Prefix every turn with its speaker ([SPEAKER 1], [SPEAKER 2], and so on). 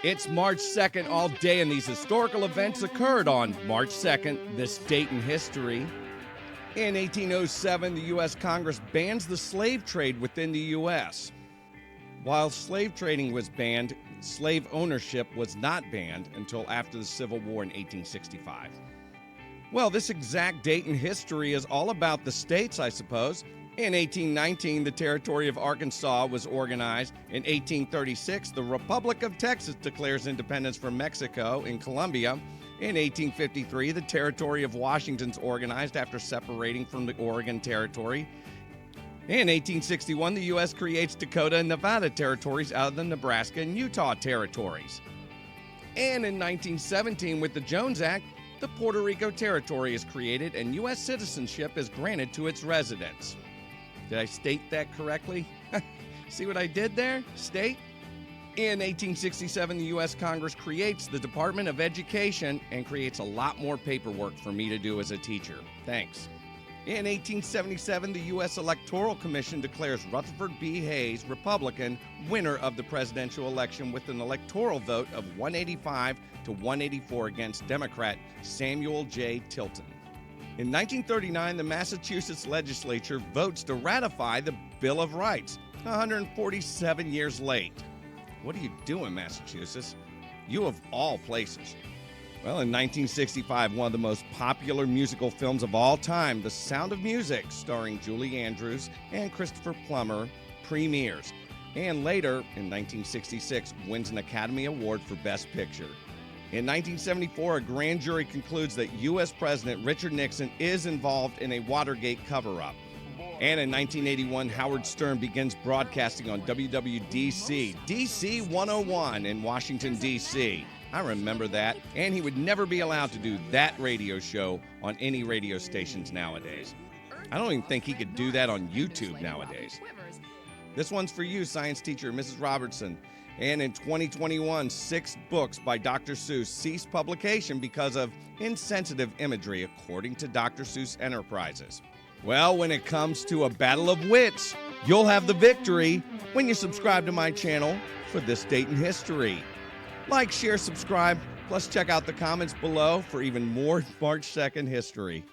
[SPEAKER 1] It's March 2nd all day, and these historical events occurred on March 2nd, this date in history. In 1807, the U.S. Congress bans the slave trade within the U.S. While slave trading was banned, slave ownership was not banned until after the Civil War in 1865. Well, this exact date in history is all about the states, I suppose. In 1819, the territory of Arkansas was organized. In 1836, the Republic of Texas declares independence from Mexico in Colombia. In 1853, the territory of Washington's organized after separating from the Oregon Territory. In 1861, the U.S. creates Dakota and Nevada territories out of the Nebraska and Utah territories. And in 1917, with the Jones Act, the Puerto Rico Territory is created and U.S. citizenship is granted to its residents. Did I state that correctly? See what I did there? State? In 1867, the U.S. Congress creates the Department of Education and creates a lot more paperwork for me to do as a teacher. Thanks. In 1877, the U.S. Electoral Commission declares Rutherford B Hayes, Republican, winner of the presidential election with an electoral vote of 185 to 184 against Democrat Samuel J. Tilton. In 1939, the Massachusetts legislature votes to ratify the Bill of Rights, 147 years late. What are you doing, Massachusetts? You of all places. Well, in 1965, one of the most popular musical films of all time, The Sound of Music, starring Julie Andrews and Christopher Plummer, premieres. And later, in 1966, wins an Academy Award for Best Picture. In 1974, a grand jury concludes that U.S. President Richard Nixon is involved in a Watergate cover-up. And in 1981, Howard Stern begins broadcasting on WWDC, DC 101 in Washington, D.C. I remember that. And he would never be allowed to do that radio show on any radio stations nowadays. I don't even think he could do that on YouTube nowadays. This one's for you, science teacher, Mrs. Robertson. And in 2021, 6 books by Dr. Seuss ceased publication because of insensitive imagery, according to Dr. Seuss Enterprises. Well, when it comes to a battle of wits, you'll have the victory when you subscribe to my channel for this date in history. Like, share, subscribe, plus check out the comments below for even more March 2nd history.